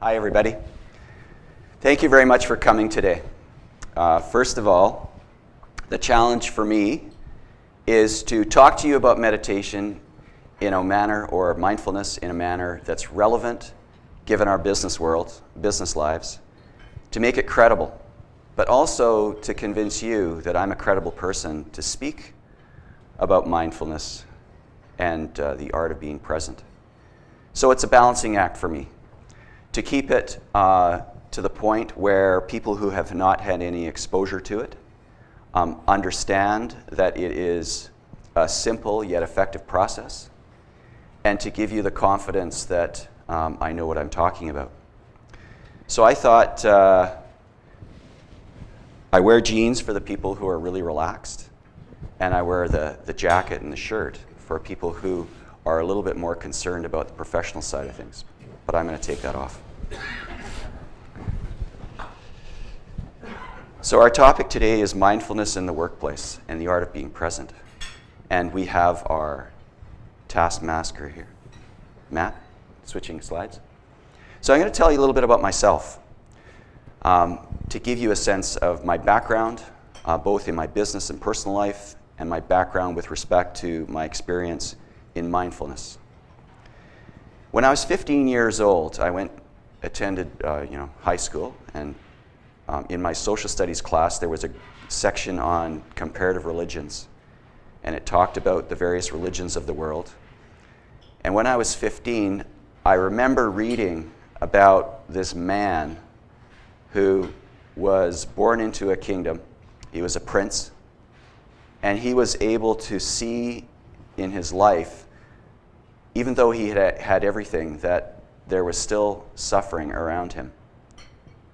Hi, everybody. Thank you very much for coming today. First of all, the challenge for me is to talk to you about meditation in a manner, or mindfulness in a manner that's relevant given our business world, business lives, to make it credible, but also to convince you that I'm a credible person to speak about mindfulness and the art of being present. So it's a balancing act for me to keep it to the point where people who have not had any exposure to it understand that it is a simple yet effective process, and to give you the confidence that I know what I'm talking about. So I thought I wear jeans for the people who are really relaxed, and I wear the jacket and the shirt for people who are a little bit more concerned about the professional side of things. But I'm going to take that off. So our topic today is mindfulness in the workplace and the art of being present. And we have our taskmaster here. Matt, switching slides. So I'm going to tell you a little bit about myself to give you a sense of my background, both in my business and personal life, and my background with respect to my experience in mindfulness. When I was 15 years old, I attended high school, and in my social studies class there was a section on comparative religions, and it talked about the various religions of the world. And when I was 15, I remember reading about this man who was born into a kingdom. He was a prince, and he was able to see in his life, even though he had everything, that there was still suffering around him,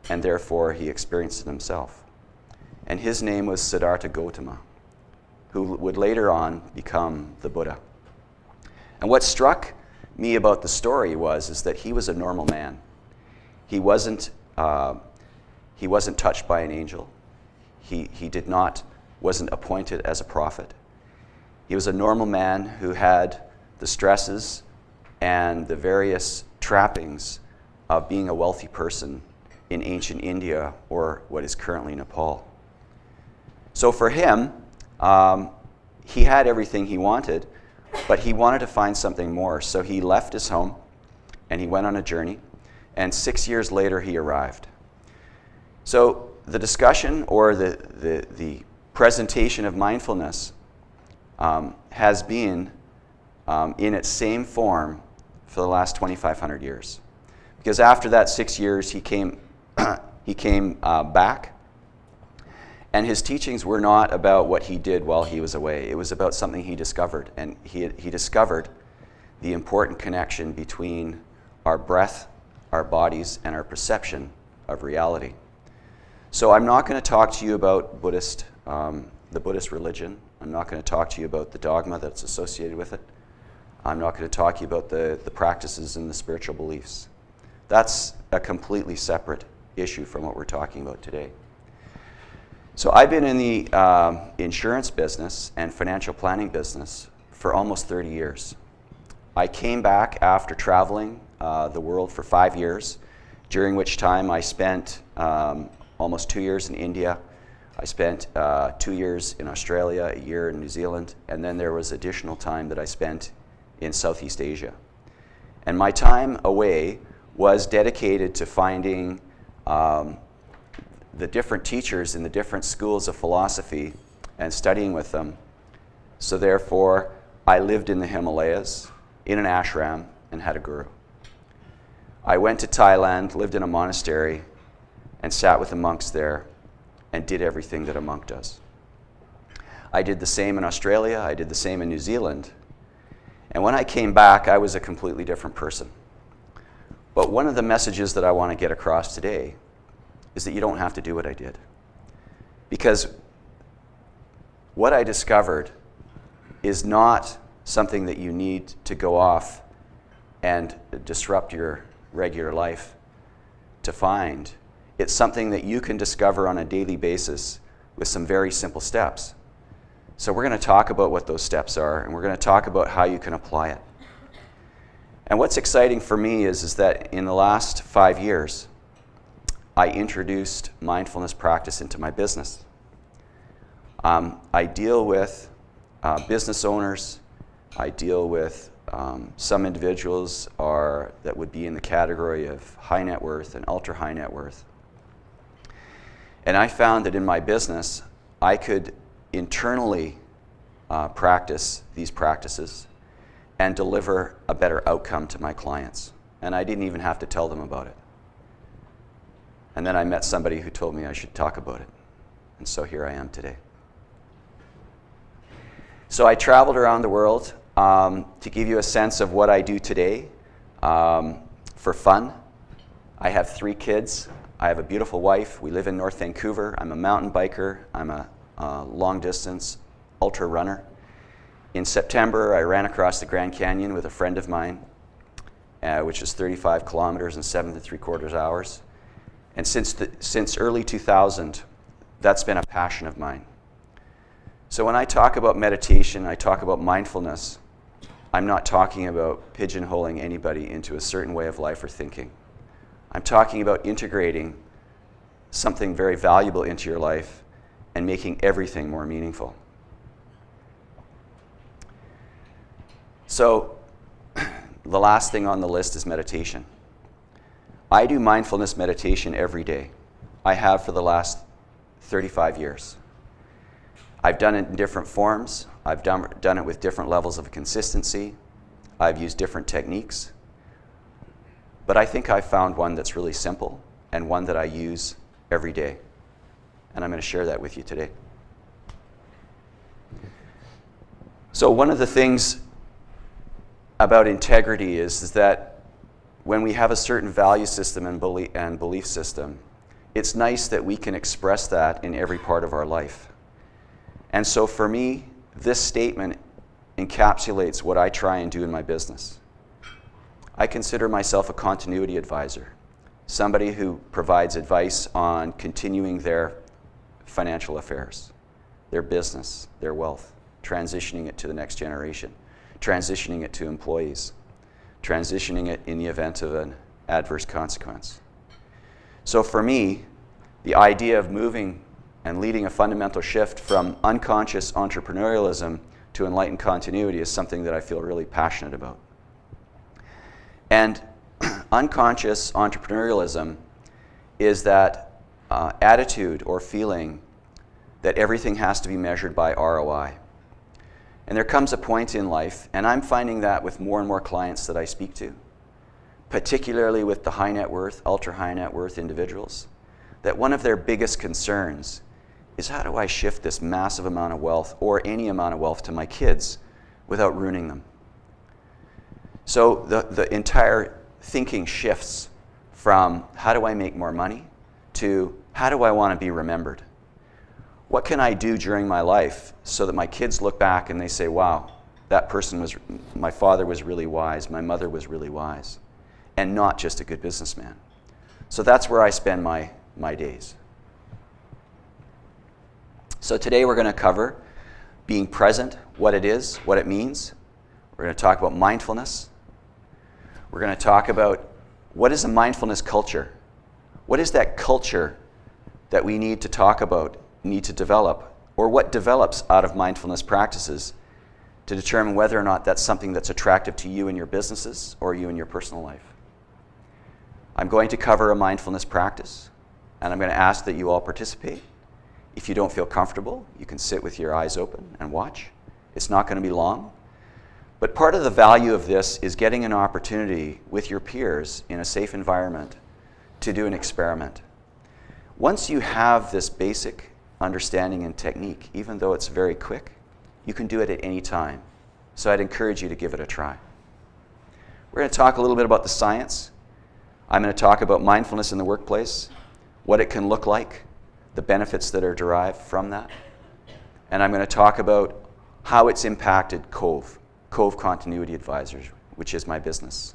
and therefore he experienced it himself. And his name was Siddhartha Gautama, who would later on become the Buddha. And what struck me about the story is that he was a normal man. He wasn't touched by an angel. He wasn't appointed as a prophet. He was a normal man who had the stresses and the various trappings of being a wealthy person in ancient India, or what is currently Nepal. So for him, he had everything he wanted, but he wanted to find something more. So he left his home and he went on a journey, and 6 years later he arrived. So the discussion, or the presentation of mindfulness has been in its same form for the last 2,500 years. Because after that 6 years, he came back, and his teachings were not about what he did while he was away. It was about something he discovered, and he discovered the important connection between our breath, our bodies, and our perception of reality. So I'm not going to talk to you about the Buddhist religion. I'm not going to talk to you about the dogma that's associated with it. I'm not going to talk to you about the practices and the spiritual beliefs. That's a completely separate issue from what we're talking about today. So I've been in the insurance business and financial planning business for almost 30 years. I came back after traveling the world for 5 years, during which time I spent almost 2 years in India. I spent 2 years in Australia, a year in New Zealand, and then there was additional time that I spent in Southeast Asia. And my time away was dedicated to finding the different teachers in the different schools of philosophy and studying with them. So therefore, I lived in the Himalayas, in an ashram, and had a guru. I went to Thailand, lived in a monastery, and sat with the monks there, and did everything that a monk does. I did the same in Australia, I did the same in New Zealand, and when I came back, I was a completely different person. But one of the messages that I want to get across today is that you don't have to do what I did. Because what I discovered is not something that you need to go off and disrupt your regular life to find. It's something that you can discover on a daily basis with some very simple steps. So we're going to talk about what those steps are, and we're going to talk about how you can apply it. And what's exciting for me is that in the last 5 years, I introduced mindfulness practice into my business. I deal with business owners. I deal with some individuals that would be in the category of high net worth and ultra high net worth. And I found that in my business, I could internally practice these practices and deliver a better outcome to my clients. And I didn't even have to tell them about it. And then I met somebody who told me I should talk about it. And so here I am today. So I traveled around the world to give you a sense of what I do today for fun. I have 3 kids. I have a beautiful wife. We live in North Vancouver. I'm a mountain biker. I'm a long-distance ultra runner. In September, I ran across the Grand Canyon with a friend of mine, which is 35 kilometers in 7 3/4 hours. And since early 2000, that's been a passion of mine. So when I talk about meditation, I talk about mindfulness, I'm not talking about pigeonholing anybody into a certain way of life or thinking. I'm talking about integrating something very valuable into your life and making everything more meaningful. So the last thing on the list is meditation. I do mindfulness meditation every day. I have for the last 35 years. I've done it in different forms. I've done it with different levels of consistency. I've used different techniques. But I think I found one that's really simple and one that I use every day. And I'm going to share that with you today. So one of the things about integrity is that when we have a certain value system and belief system, it's nice that we can express that in every part of our life. And so for me, this statement encapsulates what I try and do in my business. I consider myself a continuity advisor, somebody who provides advice on continuing their financial affairs, their business, their wealth, transitioning it to the next generation, transitioning it to employees, transitioning it in the event of an adverse consequence. So for me, the idea of moving and leading a fundamental shift from unconscious entrepreneurialism to enlightened continuity is something that I feel really passionate about. And unconscious entrepreneurialism is that attitude or feeling that everything has to be measured by ROI. And there comes a point in life, and I'm finding that with more and more clients that I speak to, particularly with the high net worth, ultra high net worth individuals, that one of their biggest concerns is how do I shift this massive amount of wealth or any amount of wealth to my kids without ruining them? So the entire thinking shifts from how do I make more money to how do I want to be remembered? What can I do during my life so that my kids look back and they say, wow, that person was, my father was really wise, my mother was really wise, and not just a good businessman. So that's where I spend my days. So today we're going to cover being present, what it is, what it means. We're going to talk about mindfulness. We're going to talk about what is a mindfulness culture? What is that culture that we need to talk about, need to develop, or what develops out of mindfulness practices to determine whether or not that's something that's attractive to you in your businesses or you in your personal life. I'm going to cover a mindfulness practice, and I'm going to ask that you all participate. If you don't feel comfortable, you can sit with your eyes open and watch. It's not going to be long. But part of the value of this is getting an opportunity with your peers in a safe environment to do an experiment. Once you have this basic understanding and technique, even though it's very quick, you can do it at any time. So I'd encourage you to give it a try. We're going to talk a little bit about the science. I'm going to talk about mindfulness in the workplace, what it can look like, the benefits that are derived from that. And I'm going to talk about how it's impacted Cove Continuity Advisors, which is my business.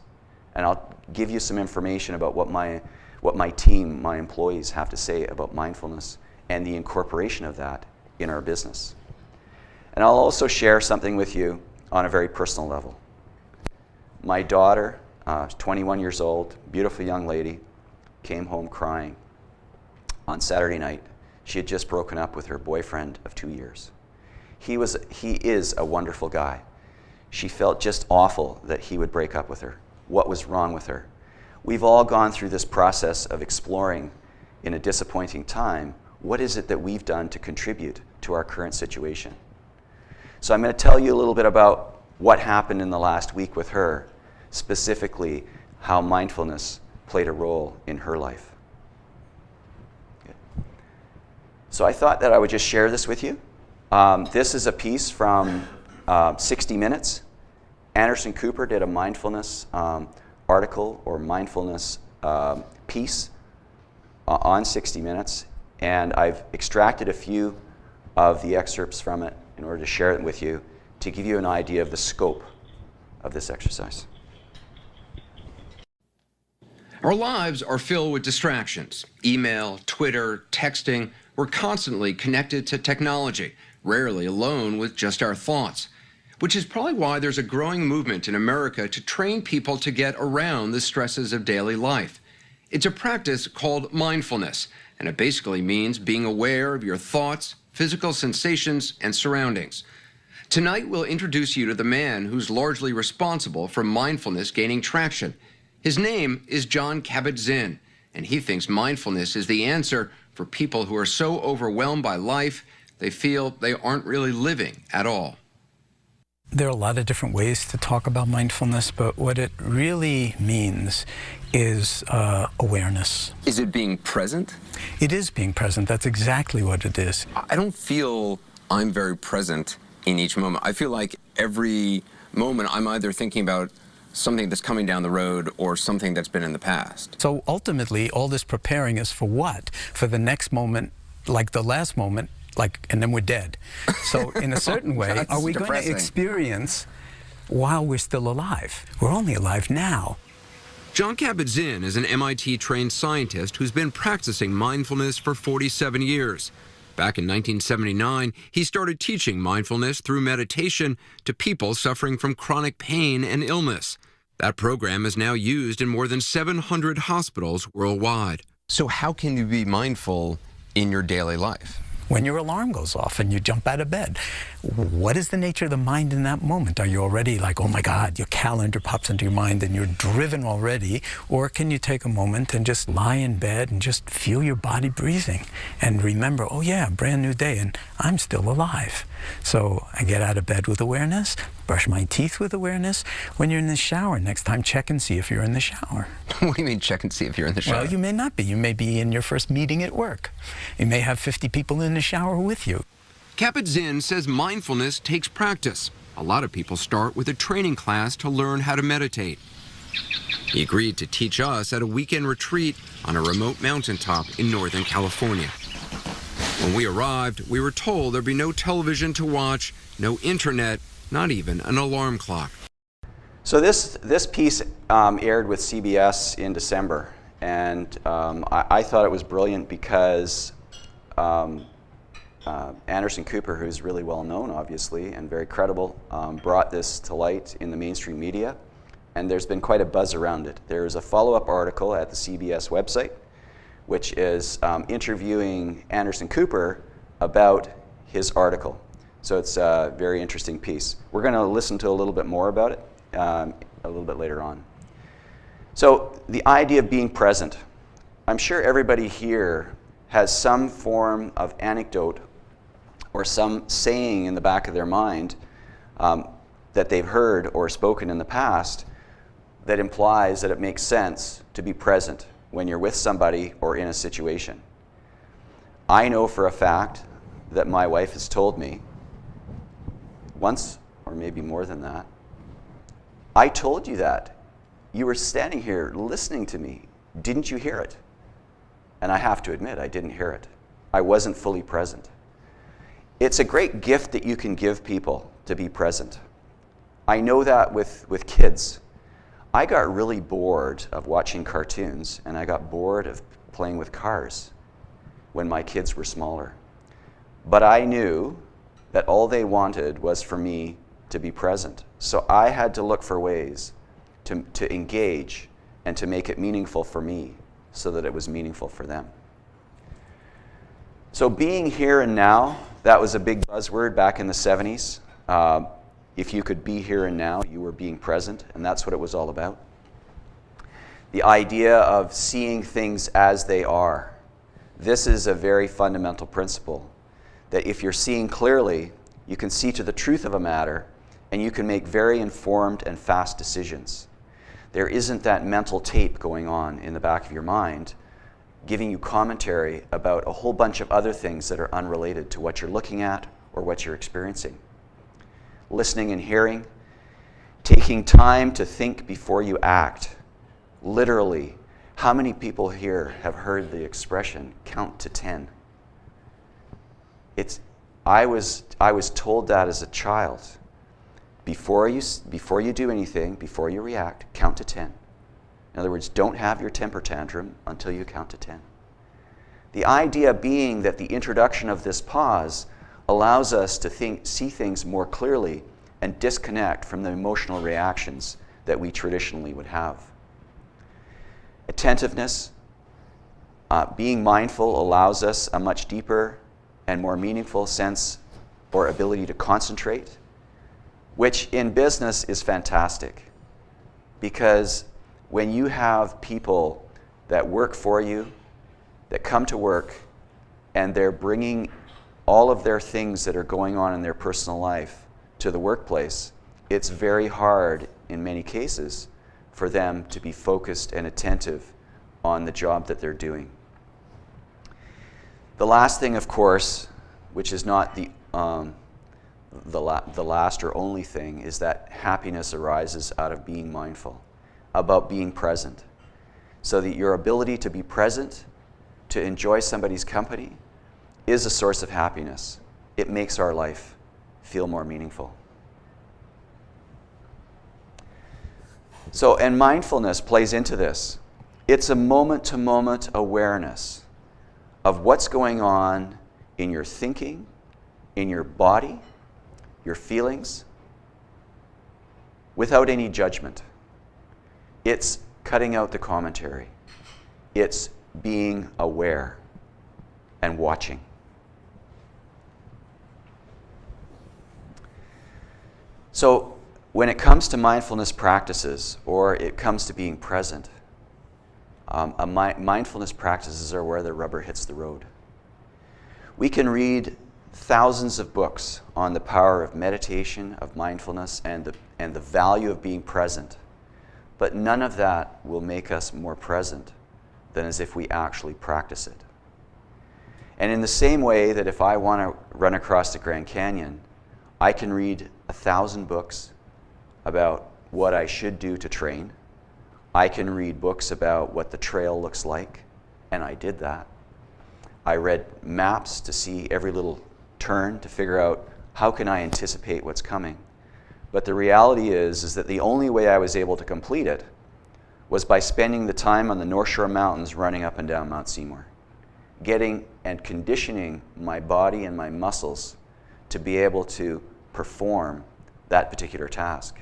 And I'll give you some information about what my team, my employees have to say about mindfulness and the incorporation of that in our business. And I'll also share something with you on a very personal level. My daughter, 21 years old, beautiful young lady, came home crying on Saturday night. She had just broken up with her boyfriend of 2 years. He is a wonderful guy. She felt just awful that he would break up with her. What was wrong with her? We've all gone through this process of exploring in a disappointing time, what is it that we've done to contribute to our current situation? So I'm going to tell you a little bit about what happened in the last week with her, specifically how mindfulness played a role in her life. Good. So I thought that I would just share this with you. This is a piece from 60 Minutes. Anderson Cooper did a mindfulness article or mindfulness piece on 60 Minutes, and I've extracted a few of the excerpts from it in order to share it with you to give you an idea of the scope of this exercise. Our lives are filled with distractions. Email, Twitter, texting. We're constantly connected to technology, rarely alone with just our thoughts, which is probably why there's a growing movement in America to train people to get around the stresses of daily life. It's a practice called mindfulness, and it basically means being aware of your thoughts, physical sensations, and surroundings. Tonight, we'll introduce you to the man who's largely responsible for mindfulness gaining traction. His name is Jon Kabat-Zinn, and he thinks mindfulness is the answer for people who are so overwhelmed by life, they feel they aren't really living at all. There are a lot of different ways to talk about mindfulness, but what it really means is awareness. Is it being present? It is being present. That's exactly what it is. I don't feel I'm very present in each moment. I feel like every moment I'm either thinking about something that's coming down the road or something that's been in the past. So ultimately, all this preparing is for what? For the next moment, like the last moment, and then we're dead. So in a certain way, are we going to experience while we're still alive? We're only alive now. Jon Kabat-Zinn is an MIT-trained scientist who's been practicing mindfulness for 47 years. Back in 1979, he started teaching mindfulness through meditation to people suffering from chronic pain and illness. That program is now used in more than 700 hospitals worldwide. So how can you be mindful in your daily life? When your alarm goes off and you jump out of bed, what is the nature of the mind in that moment? Are you already like, oh my God, your calendar pops into your mind and you're driven already? Or can you take a moment and just lie in bed and just feel your body breathing and remember, oh yeah, brand new day and I'm still alive. So I get out of bed with awareness, brush my teeth with awareness. When you're in the shower, next time check and see if you're in the shower. What do you mean check and see if you're in the shower? Well, you may not be. You may be in your first meeting at work. You may have 50 people in the shower with you. Kabat-Zinn says mindfulness takes practice. A lot of people start with a training class to learn how to meditate. He agreed to teach us at a weekend retreat on a remote mountaintop in Northern California. When we arrived, we were told there'd be no television to watch, no internet, not even an alarm clock. So this piece aired with CBS in December, and I thought it was brilliant because Anderson Cooper, who's really well known, obviously, and very credible, brought this to light in the mainstream media, and there's been quite a buzz around it. There's a follow-up article at the CBS website, which is interviewing Anderson Cooper about his article. So it's a very interesting piece. We're going to listen to a little bit more about it a little bit later on. So the idea of being present. I'm sure everybody here has some form of anecdote or some saying in the back of their mind that they've heard or spoken in the past that implies that it makes sense to be present when you're with somebody or in a situation. I know for a fact that my wife has told me once, or maybe more than that, I told you that. You were standing here listening to me. Didn't you hear it? And I have to admit, I didn't hear it. I wasn't fully present. It's a great gift that you can give people to be present. I know that with kids. I got really bored of watching cartoons, and I got bored of playing with cars when my kids were smaller. But I knew that all they wanted was for me to be present. So I had to look for ways to engage and to make it meaningful for me so that it was meaningful for them. So being here and now, that was a big buzzword back in the 70s. If you could be here and now, you were being present, and that's what it was all about. The idea of seeing things as they are. This is a very fundamental principle, that if you're seeing clearly, you can see to the truth of a matter, and you can make very informed and fast decisions. There isn't that mental tape going on in the back of your mind giving you commentary about a whole bunch of other things that are unrelated to what you're looking at or what you're experiencing. Listening and hearing, taking time to think before you act. Literally, how many people here have heard the expression, count to 10? I was told that as a child. Before you do anything, before you react, count to 10. In other words, don't have your temper tantrum until you count to 10. The idea being that the introduction of this pause allows us to see things more clearly and disconnect from the emotional reactions that we traditionally would have. Attentiveness, being mindful allows us a much deeper and more meaningful sense or ability to concentrate, which in business is fantastic, because when you have people that work for you, that come to work, and they're bringing all of their things that are going on in their personal life to the workplace, it's very hard in many cases for them to be focused and attentive on the job that they're doing. The last thing, of course, which is not the last or only thing, is that happiness arises out of being mindful, about being present. So that your ability to be present, to enjoy somebody's company, is a source of happiness. It makes our life feel more meaningful. So, and mindfulness plays into this. It's a moment-to-moment awareness of what's going on in your thinking, in your body, your feelings, without any judgment. It's cutting out the commentary. It's being aware and watching. So when it comes to mindfulness practices, or it comes to being present, mindfulness practices are where the rubber hits the road. We can read thousands of books on the power of meditation, of mindfulness, and the value of being present. But none of that will make us more present than as if we actually practice it. And in the same way that if I want to run across the Grand Canyon, I can read 1,000 books about what I should do to train. I can read books about what the trail looks like, and I did that. I read maps to see every little turn to figure out how can I anticipate what's coming. But the reality is that the only way I was able to complete it was by spending the time on the North Shore Mountains running up and down Mount Seymour, getting and conditioning my body and my muscles to be able to perform that particular task.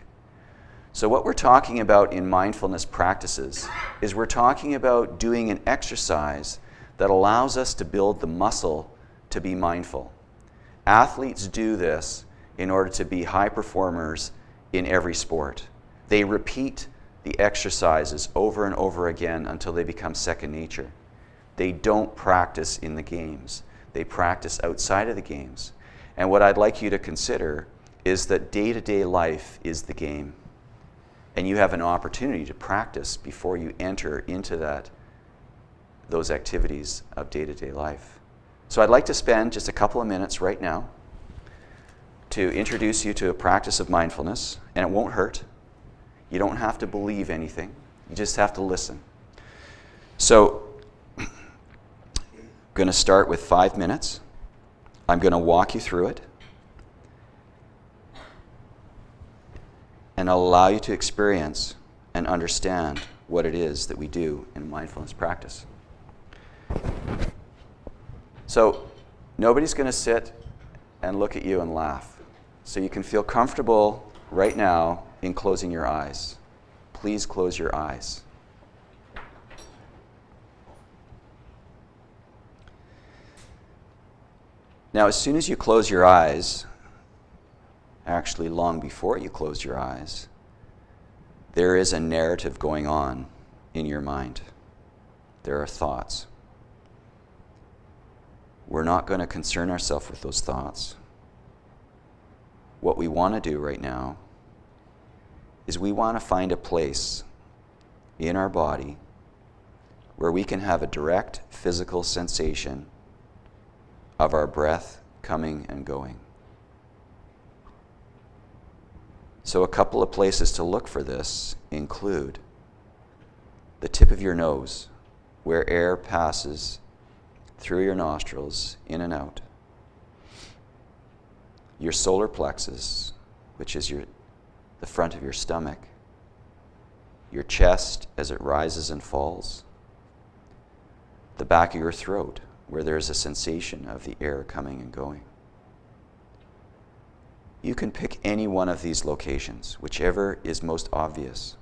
So what we're talking about in mindfulness practices is we're talking about doing an exercise that allows us to build the muscle to be mindful. Athletes do this in order to be high performers in every sport. They repeat the exercises over and over again until they become second nature. They don't practice in the games. They practice outside of the games. And what I'd like you to consider is that day-to-day life is the game. And you have an opportunity to practice before you enter into those activities of day-to-day life. So I'd like to spend just a couple of minutes right now to introduce you to a practice of mindfulness, and it won't hurt. You don't have to believe anything. You just have to listen. So I'm going to start with 5 minutes. I'm going to walk you through it, and I'll allow you to experience and understand what it is that we do in mindfulness practice. So nobody's going to sit and look at you and laugh. So you can feel comfortable right now in closing your eyes. please close your eyes. Now, as soon as you close your eyes, actually long before you close your eyes, there is a narrative going on in your mind. There are thoughts. We're not going to concern ourselves with those thoughts. What we want to do right now is we want to find a place in our body where we can have a direct physical sensation of our breath coming and going. So a couple of places to look for this include the tip of your nose, where air passes through your nostrils, in and out. Your solar plexus, which is the front of your stomach. Your chest as it rises and falls. The back of your throat, where there's a sensation of the air coming and going. You can pick any one of these locations, whichever is most obvious.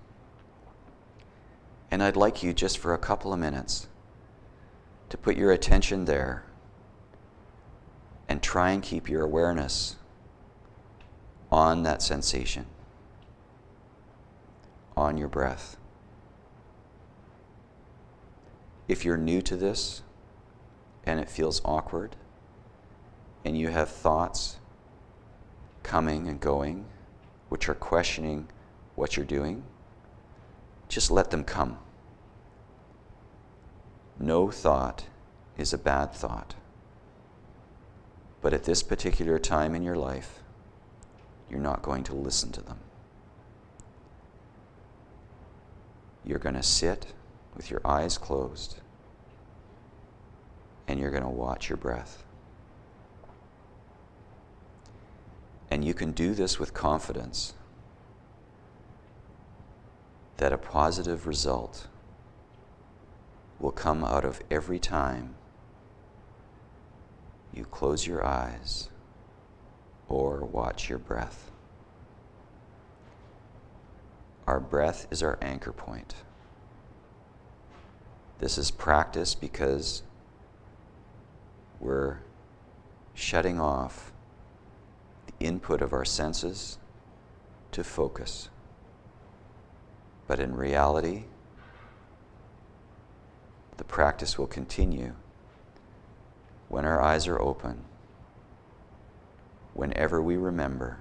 And I'd like you, just for a couple of minutes, to put your attention there and try and keep your awareness on that sensation, on your breath. If you're new to this and it feels awkward and you have thoughts coming and going which are questioning what you're doing, just let them come. No thought is a bad thought. But at this particular time in your life, you're not going to listen to them. You're going to sit with your eyes closed and you're going to watch your breath. And you can do this with confidence that a positive result will come out of every time you close your eyes or watch your breath. Our breath is our anchor point. This is practice because we're shutting off the input of our senses to focus. But in reality, the practice will continue when our eyes are open. Whenever we remember,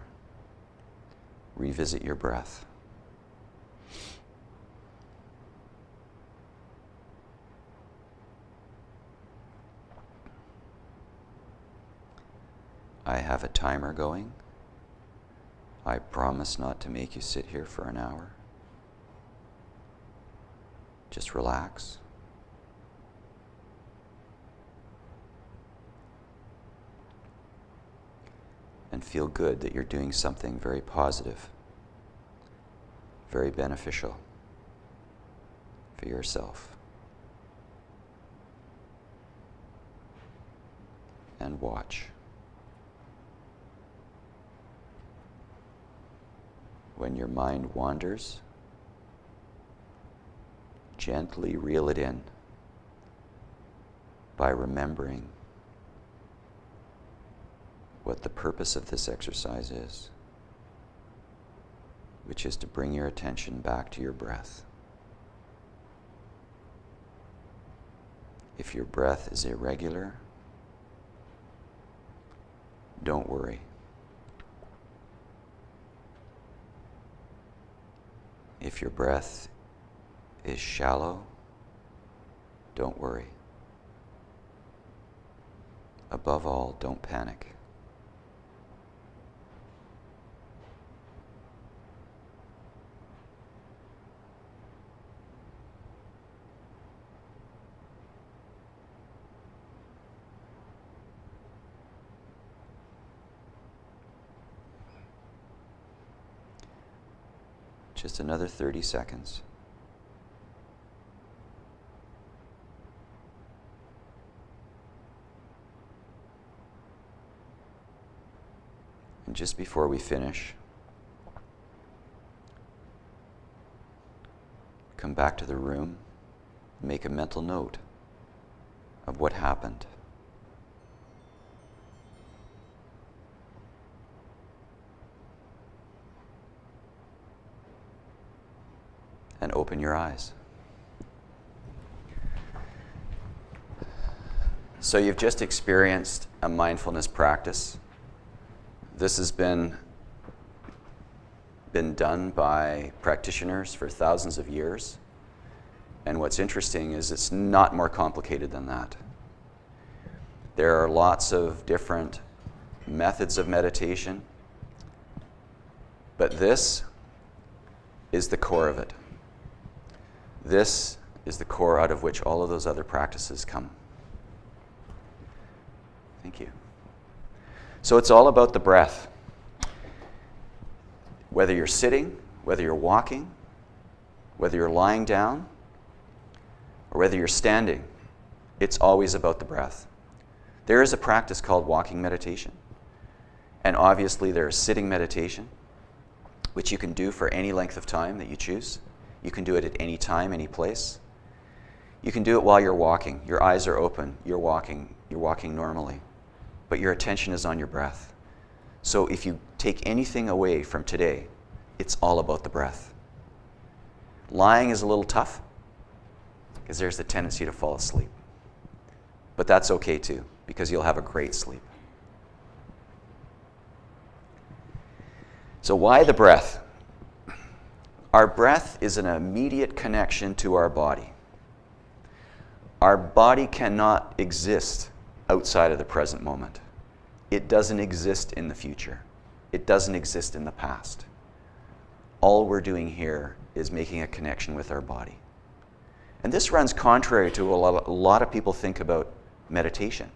revisit your breath. I have a timer going. I promise not to make you sit here for an hour. Just relax. And feel good that you're doing something very positive, very beneficial for yourself. And watch. When your mind wanders, gently reel it in by remembering what the purpose of this exercise is, which is to bring your attention back to your breath. If your breath is irregular, don't worry. If your breath is shallow, don't worry. Above all, don't panic. Just another 30 seconds. And just before we finish, come back to the room, make a mental note of what happened. And open your eyes. So you've just experienced a mindfulness practice. This has been done by practitioners for thousands of years. And what's interesting is it's not more complicated than that. There are lots of different methods of meditation, but this is the core of it. This is the core out of which all of those other practices come. Thank you. So it's all about the breath. Whether you're sitting, whether you're walking, whether you're lying down, or whether you're standing, it's always about the breath. There is a practice called walking meditation. And obviously there's sitting meditation, which you can do for any length of time that you choose. You can do it at any time, any place. You can do it while you're walking. Your eyes are open, you're walking normally. But your attention is on your breath. So if you take anything away from today, it's all about the breath. Lying is a little tough, because there's the tendency to fall asleep. But that's okay too, because you'll have a great sleep. So why the breath? Our breath is an immediate connection to our body. Our body cannot exist outside of the present moment. It doesn't exist in the future. It doesn't exist in the past. All we're doing here is making a connection with our body. And this runs contrary to a lot of people think about meditation,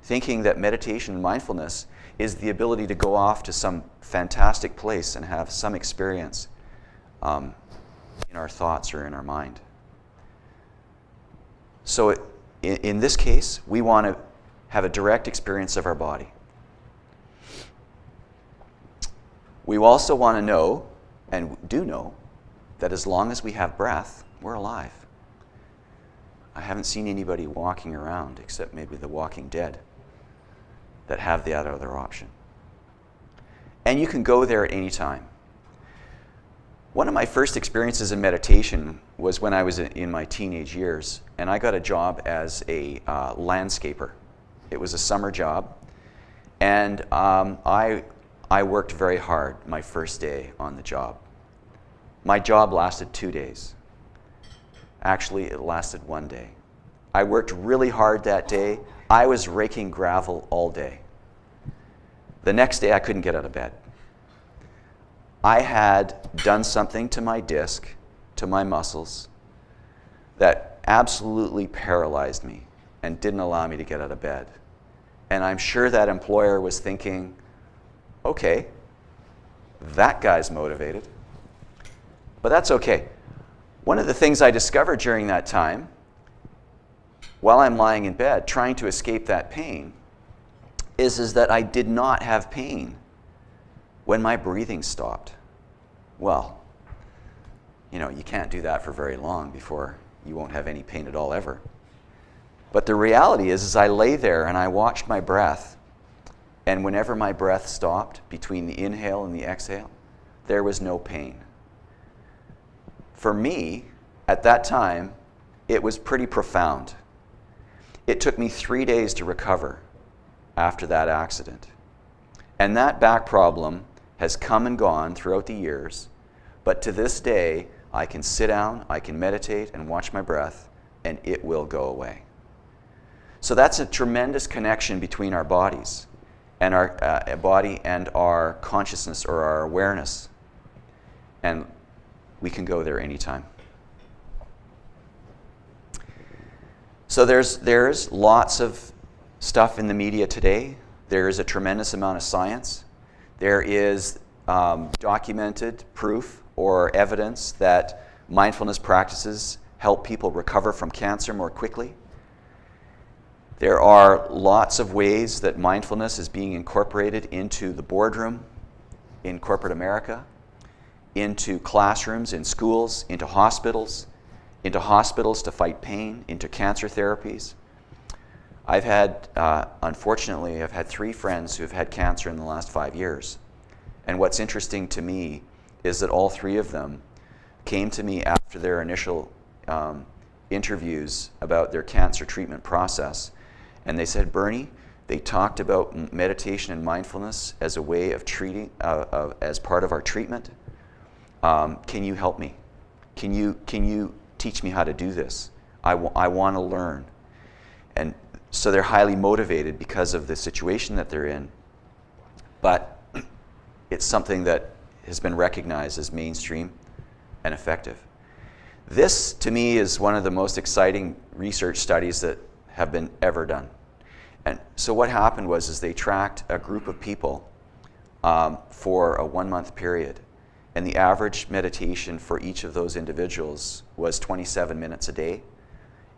thinking that meditation and mindfulness is the ability to go off to some fantastic place and have some experience in our thoughts or in our mind. So in this case, we want to have a direct experience of our body. We also want to know, and do know, that as long as we have breath, we're alive. I haven't seen anybody walking around, except maybe the Walking Dead, that have the other option. And you can go there at any time. One of my first experiences in meditation was when I was in my teenage years, and I got a job as a landscaper. It was a summer job, and I worked very hard my first day on the job. My job lasted 2 days. Actually, it lasted 1 day. I worked really hard that day. I was raking gravel all day. The next day, I couldn't get out of bed. I had done something to my disc, to my muscles, that absolutely paralyzed me and didn't allow me to get out of bed. And I'm sure that employer was thinking, okay, that guy's motivated. But that's okay. One of the things I discovered during that time, while I'm lying in bed trying to escape that pain, is that I did not have pain when my breathing stopped. Well, you can't do that for very long before you won't have any pain at all ever. But the reality is I lay there and I watched my breath, and whenever my breath stopped between the inhale and the exhale, there was no pain. For me, at that time, it was pretty profound. It took me 3 days to recover after that accident. And that back problem has come and gone throughout the years, but to this day, I can sit down, I can meditate and watch my breath, and it will go away. So that's a tremendous connection between our bodies and our body and our consciousness or our awareness. And we can go there anytime. So there's lots of stuff in the media today. There is a tremendous amount of science. There is documented proof or evidence that mindfulness practices help people recover from cancer more quickly. There are lots of ways that mindfulness is being incorporated into the boardroom in corporate America, into classrooms, in schools, into hospitals to fight pain, into cancer therapies. I've had, unfortunately, I've had 3 friends who've had cancer in the last 5 years. And what's interesting to me is that all 3 of them came to me after their initial interviews about their cancer treatment process. And they said, Bernie, they talked about meditation and mindfulness as a way of treating, as part of our treatment. Can you help me? Can you teach me how to do this? I want to learn. And so they're highly motivated because of the situation that they're in. But it's something that has been recognized as mainstream and effective. This, to me, is one of the most exciting research studies that have been ever done. And so what happened was they tracked a group of people for a 1-month period. And the average meditation for each of those individuals was 27 minutes a day.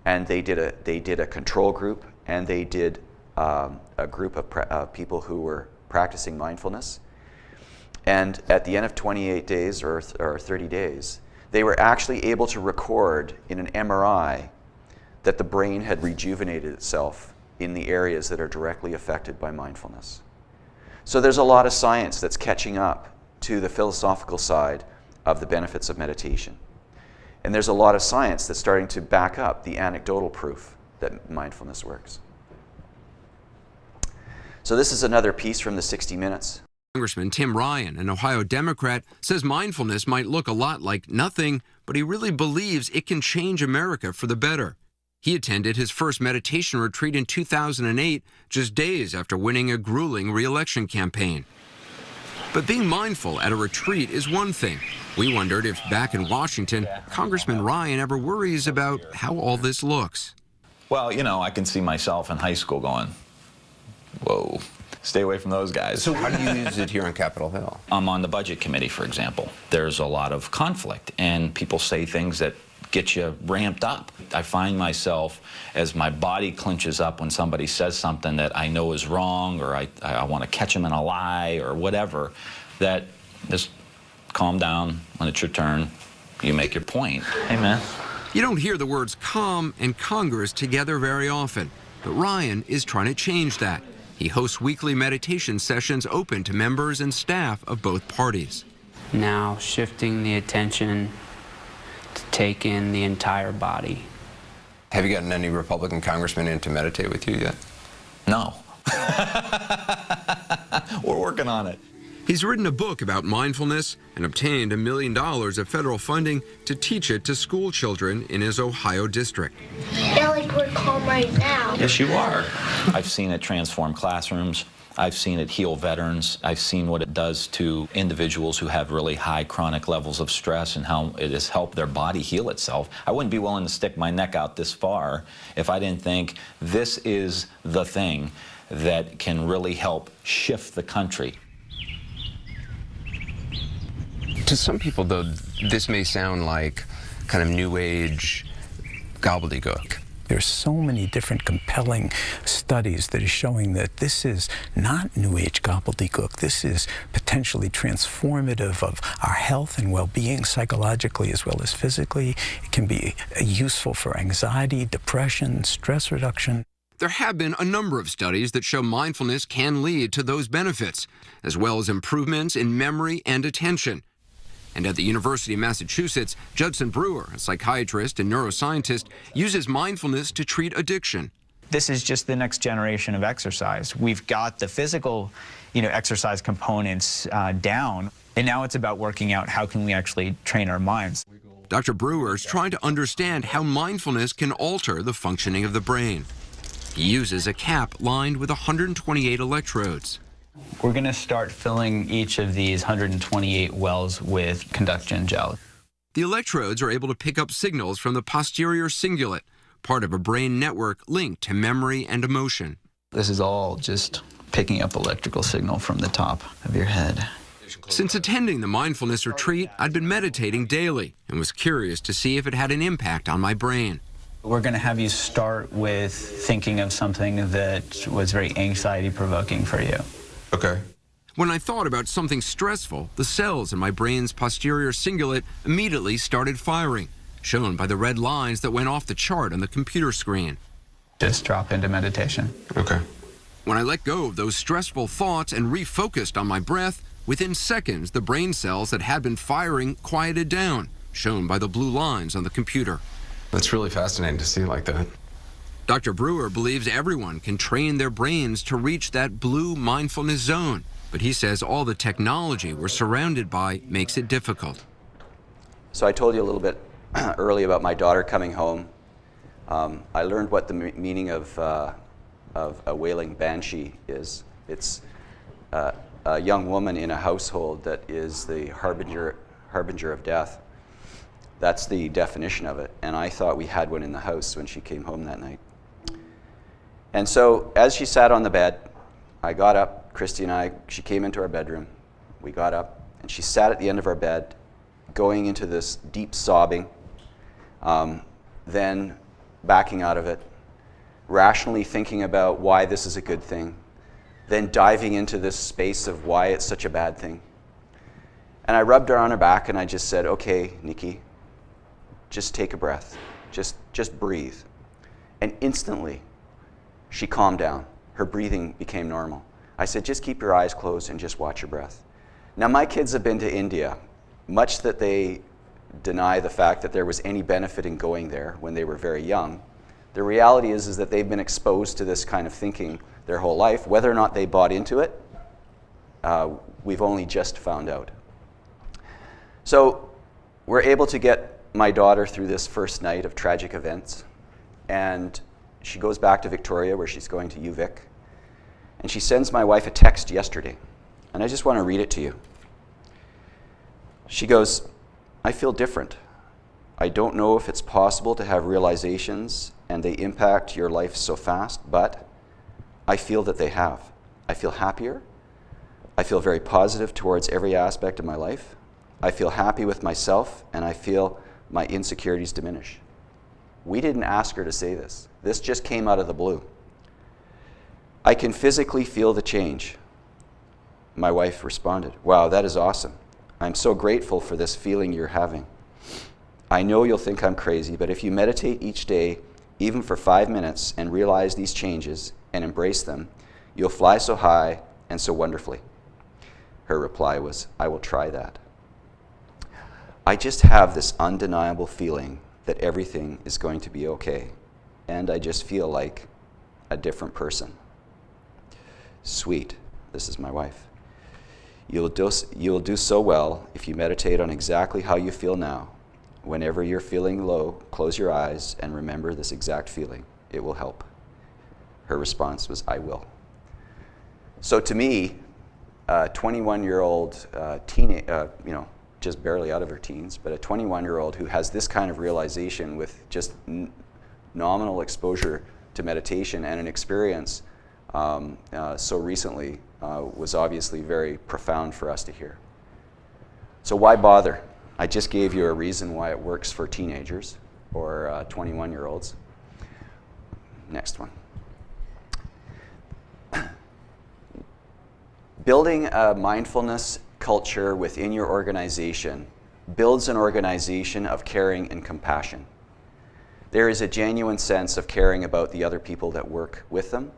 And they did a control group, and they did a group of people who were practicing mindfulness. And at the end of 28 days or 30 days, they were actually able to record in an MRI that the brain had rejuvenated itself in the areas that are directly affected by mindfulness. So there's a lot of science that's catching up to the philosophical side of the benefits of meditation. And there's a lot of science that's starting to back up the anecdotal proof that mindfulness works. So this is another piece from the 60 Minutes. Congressman Tim Ryan, an Ohio Democrat, says mindfulness might look a lot like nothing, but he really believes it can change America for the better. He attended his first meditation retreat in 2008, just days after winning a grueling re-election campaign. But being mindful at a retreat is one thing. We wondered if back in Washington, Congressman Ryan ever worries about how all this looks. Well, you know, I can see myself in high school going, whoa, stay away from those guys. So how do you use it here on Capitol Hill? I'm on the budget committee, for example. There's a lot of conflict, and people say things that get you ramped up. I find myself, as my body clenches up when somebody says something that I know is wrong, or I want to catch them in a lie, or whatever, that just calm down. When it's your turn, you make your point. Hey, man. You don't hear the words calm and Congress together very often, but Ryan is trying to change that. He hosts weekly meditation sessions open to members and staff of both parties. Now shifting the attention to take in the entire body. Have you gotten any Republican congressmen in to meditate with you yet? No. We're working on it. He's written a book about mindfulness and obtained $1 million of federal funding to teach it to school children in his Ohio district. I feel like we're calm right now. Yes, you are. I've seen it transform classrooms. I've seen it heal veterans. I've seen what it does to individuals who have really high chronic levels of stress and how it has helped their body heal itself. I wouldn't be willing to stick my neck out this far if I didn't think this is the thing that can really help shift the country. To some people, though, this may sound like kind of new age gobbledygook. There's so many different compelling studies that are showing that this is not New Age gobbledygook. This is potentially transformative of our health and well-being psychologically as well as physically. It can be useful for anxiety, depression, stress reduction. There have been a number of studies that show mindfulness can lead to those benefits, as well as improvements in memory and attention. And at the University of Massachusetts, Judson Brewer, a psychiatrist and neuroscientist, uses mindfulness to treat addiction. This is just the next generation of exercise. We've got the physical, exercise components down, and now it's about working out how can we actually train our minds. Dr. Brewer is trying to understand how mindfulness can alter the functioning of the brain. He uses a cap lined with 128 electrodes. We're going to start filling each of these 128 wells with conduction gel. The electrodes are able to pick up signals from the posterior cingulate, part of a brain network linked to memory and emotion. This is all just picking up electrical signal from the top of your head. Since attending the mindfulness retreat, I'd been meditating daily and was curious to see if it had an impact on my brain. We're going to have you start with thinking of something that was very anxiety-provoking for you. Okay. When I thought about something stressful, the cells in my brain's posterior cingulate immediately started firing, shown by the red lines that went off the chart on the computer screen. Just drop into meditation. Okay. When I let go of those stressful thoughts and refocused on my breath, within seconds, the brain cells that had been firing quieted down, shown by the blue lines on the computer. That's really fascinating to see like that. Dr. Brewer believes everyone can train their brains to reach that blue mindfulness zone, but he says all the technology we're surrounded by makes it difficult. So I told you a little bit early about my daughter coming home. I learned what the meaning of a wailing banshee is. It's a young woman in a household that is the harbinger of death. That's the definition of it. And I thought we had one in the house when she came home that night. And so as she sat on the bed, I got up, Christy and I, she came into our bedroom. We got up, and she sat at the end of our bed, going into this deep sobbing, then backing out of it, rationally thinking about why this is a good thing, then diving into this space of why it's such a bad thing. And I rubbed her on her back, and I just said, okay, Nikki, just take a breath. Just breathe. And instantly, she calmed down. Her breathing became normal. I said, just keep your eyes closed and just watch your breath. Now, my kids have been to India, much that they deny the fact that there was any benefit in going there when they were very young. The reality is that they've been exposed to this kind of thinking their whole life. Whether or not they bought into it, we've only just found out. So we're able to get my daughter through this first night of tragic events, and she goes back to Victoria, where she's going to UVic, and she sends my wife a text yesterday, and I just want to read it to you. She goes, I feel different. I don't know if it's possible to have realizations and they impact your life so fast, but I feel that they have. I feel happier. I feel very positive towards every aspect of my life. I feel happy with myself, and I feel my insecurities diminish. We didn't ask her to say this. This just came out of the blue. I can physically feel the change. My wife responded, wow, that is awesome. I'm so grateful for this feeling you're having. I know you'll think I'm crazy, but if you meditate each day, even for 5 minutes, and realize these changes and embrace them, you'll fly so high and so wonderfully. Her reply was, I will try that. I just have this undeniable feeling that everything is going to be okay, and I just feel like a different person. Sweet, this is my wife. You'll do so well if you meditate on exactly how you feel now. Whenever you're feeling low, close your eyes and remember this exact feeling. It will help. Her response was, I will. So to me, a 21-year-old teenager, just barely out of her teens, but a 21-year-old who has this kind of realization with just nominal exposure to meditation and an experience so recently was obviously very profound for us to hear. So why bother? I just gave you a reason why it works for teenagers or 21-year-olds. Next one. Building a mindfulness culture within your organization builds an organization of caring and compassion. There is a genuine sense of caring about the other people that work with them.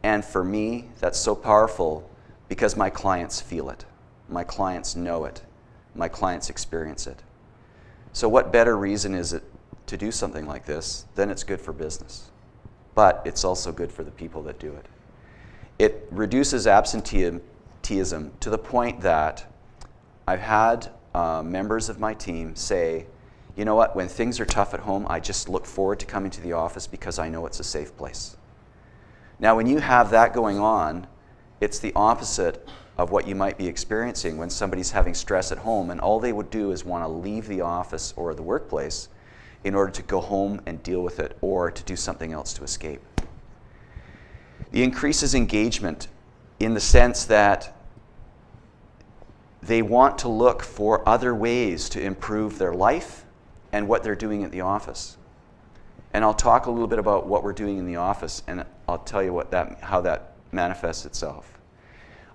And for me, that's so powerful because my clients feel it. My clients know it. My clients experience it. So what better reason is it to do something like this than it's good for business? But it's also good for the people that do it. It reduces absenteeism to the point that I've had members of my team say, you know what, when things are tough at home, I just look forward to coming to the office because I know it's a safe place. Now, when you have that going on, it's the opposite of what you might be experiencing when somebody's having stress at home and all they would do is want to leave the office or the workplace in order to go home and deal with it or to do something else to escape. It increases engagement in the sense that they want to look for other ways to improve their life and what they're doing at the office. And I'll talk a little bit about what we're doing in the office, and I'll tell you how that manifests itself.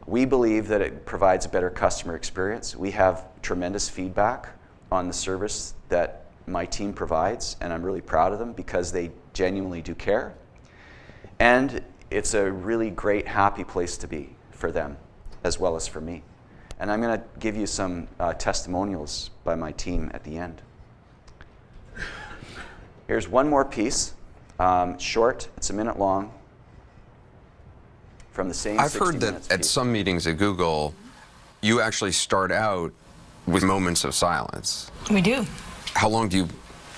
We believe that it provides a better customer experience. We have tremendous feedback on the service that my team provides, and I'm really proud of them because they genuinely do care. And it's a really great, happy place to be for them, as well as for me. And I'm going to give you some testimonials by my team at the end. Here's one more piece, short, it's a minute long, from the same I've 60 heard minutes that at piece. some meetings at Google, you actually start out with moments of silence. We do. How long do you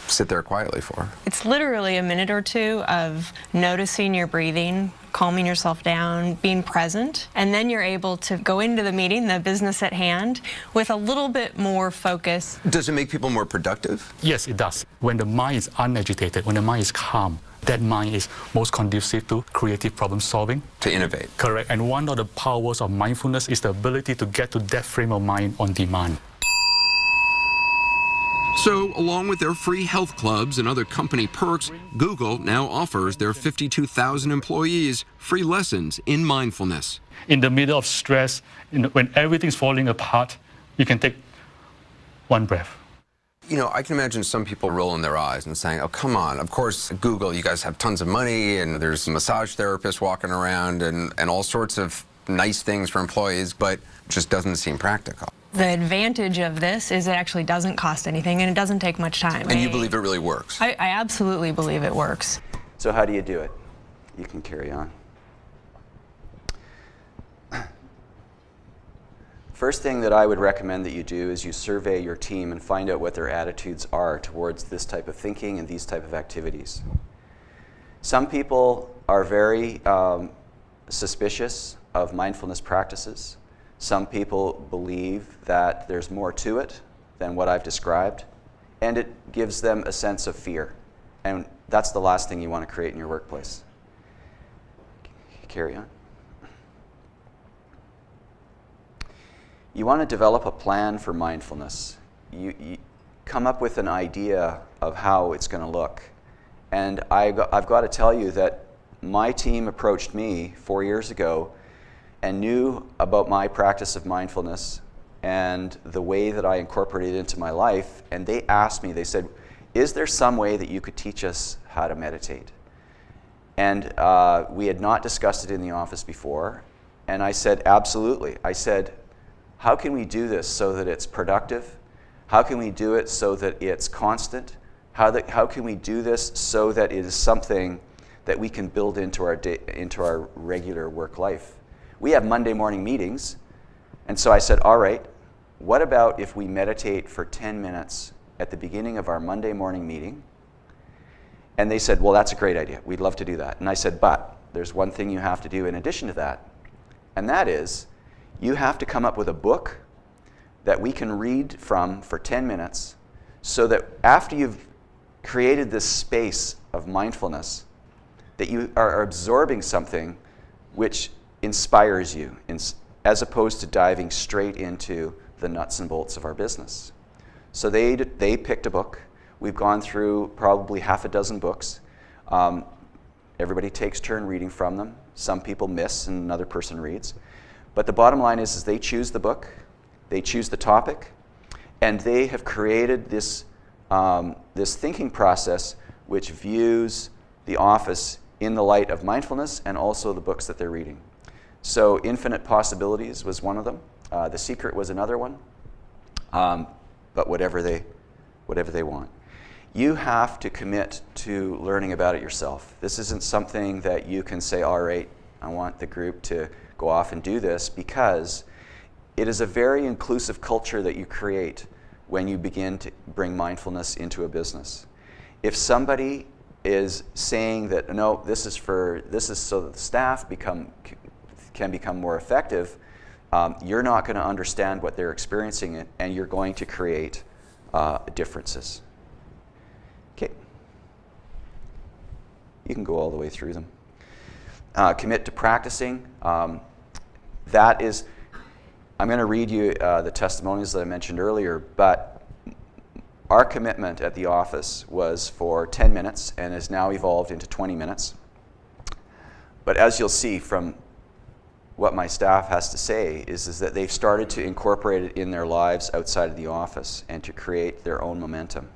sit there quietly for? It's literally a minute or two of noticing your breathing, calming yourself down, being present, and then you're able to go into the meeting, the business at hand, with a little bit more focus. Does it make people more productive? Yes, it does. When the mind is unagitated, when the mind is calm, that mind is most conducive to creative problem solving. To innovate. Correct. And one of the powers of mindfulness is the ability to get to that frame of mind on demand. So, along with their free health clubs and other company perks, Google now offers their 52,000 employees free lessons in mindfulness. In the middle of stress, when everything's falling apart, you can take one breath. You know, I can imagine some people rolling their eyes and saying, oh, come on, of course, Google, you guys have tons of money, and there's massage therapists walking around and all sorts of nice things for employees, but it just doesn't seem practical. The advantage of this is it actually doesn't cost anything and it doesn't take much time. And you believe it really works? I absolutely believe it works. So how do you do it? You can carry on. First thing that I would recommend that you do is you survey your team and find out what their attitudes are towards this type of thinking and these type of activities. Some people are very suspicious of mindfulness practices. Some people believe that there's more to it than what I've described, and it gives them a sense of fear. And that's the last thing you want to create in your workplace. Carry on. You want to develop a plan for mindfulness. You come up with an idea of how it's going to look. And I've got to tell you that my team approached me 4 years ago and knew about my practice of mindfulness and the way that I incorporated it into my life. And they asked me, they said, is there some way that you could teach us how to meditate? And we had not discussed it in the office before. And I said, absolutely. I said, how can we do this so that it's productive? How can we do it so that it's constant? How can we do this so that it is something that we can build into our regular work life? We have Monday morning meetings, and so I said, all right, what about if we meditate for 10 minutes at the beginning of our Monday morning meeting? And they said, well, that's a great idea. We'd love to do that. And I said, but there's one thing you have to do in addition to that, and that is you have to come up with a book that we can read from for 10 minutes so that after you've created this space of mindfulness, that you are absorbing something which inspires you, as opposed to diving straight into the nuts and bolts of our business. So they picked a book. We've gone through probably half a dozen books. Everybody takes turn reading from them. Some people miss and another person reads. But the bottom line is they choose the book, they choose the topic, and they have created this thinking process which views the office in the light of mindfulness and also the books that they're reading. So Infinite Possibilities was one of them. The Secret was another one. But whatever they want. You have to commit to learning about it yourself. This isn't something that you can say, all right, I want the group to go off and do this, because it is a very inclusive culture that you create when you begin to bring mindfulness into a business. If somebody is saying that, no, this is so that the staff can become more effective, you're not going to understand what they're experiencing, and you're going to create differences. Okay. You can go all the way through them. Commit to practicing. That is, I'm going to read you the testimonials that I mentioned earlier, but our commitment at the office was for 10 minutes and has now evolved into 20 minutes. But as you'll see from what my staff has to say is that they've started to incorporate it in their lives outside of the office and to create their own momentum.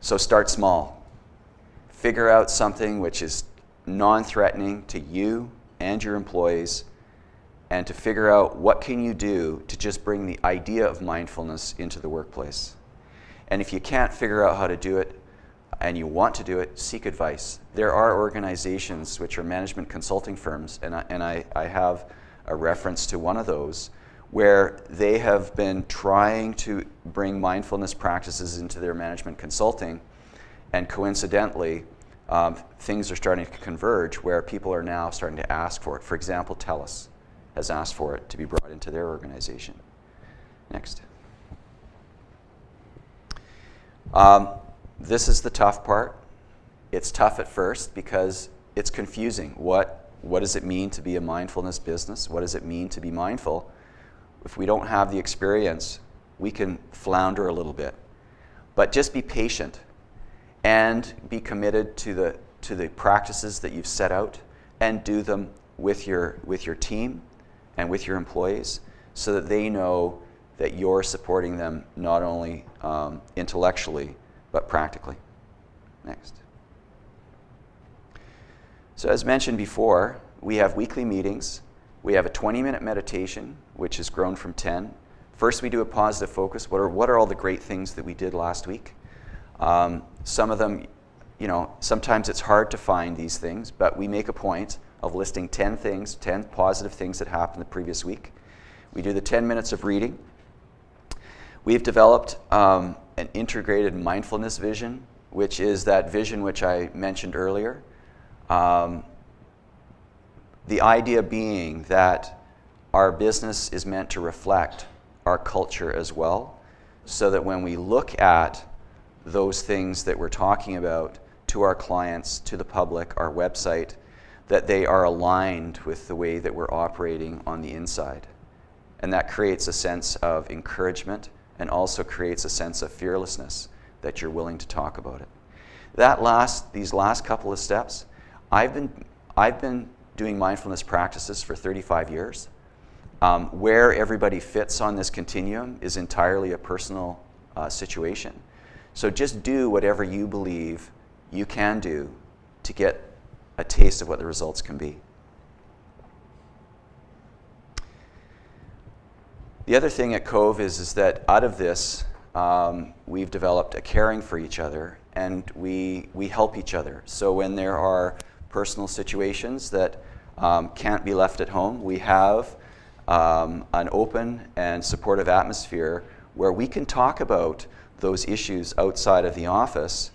So start small. Figure out something which is non-threatening to you and your employees, and to figure out what can you do to just bring the idea of mindfulness into the workplace. And if you can't figure out how to do it and you want to do it, seek advice. There are organizations which are management consulting firms, and I have a reference to one of those, where they have been trying to bring mindfulness practices into their management consulting, and coincidentally, things are starting to converge where people are now starting to ask for it. For example, TELUS has asked for it to be brought into their organization. Next. This is the tough part. It's tough at first because it's confusing. What does it mean to be a mindfulness business? What does it mean to be mindful? If we don't have the experience, we can flounder a little bit. But just be patient and be committed to the practices that you've set out, and do them with your team and with your employees, so that they know that you're supporting them not only intellectually, but practically. Next. So as mentioned before, we have weekly meetings. We have a 20-minute meditation, which has grown from 10. First, we do a positive focus. What are all the great things that we did last week? Some of them, sometimes it's hard to find these things, but we make a point of listing 10 positive things that happened the previous week. We do the 10 minutes of reading. We've developed an integrated mindfulness vision, which is that vision which I mentioned earlier. The idea being that our business is meant to reflect our culture as well, so that when we look at those things that we're talking about to our clients, to the public, our website, that they are aligned with the way that we're operating on the inside. And that creates a sense of encouragement, and also creates a sense of fearlessness that you're willing to talk about it. These last couple of steps, I've been doing mindfulness practices for 35 years. Where everybody fits on this continuum is entirely a personal situation. So just do whatever you believe you can do to get a taste of what the results can be. The other thing at Cove is that out of this, we've developed a caring for each other, and we help each other. So when there are personal situations that can't be left at home, we have an open and supportive atmosphere where we can talk about those issues outside of the office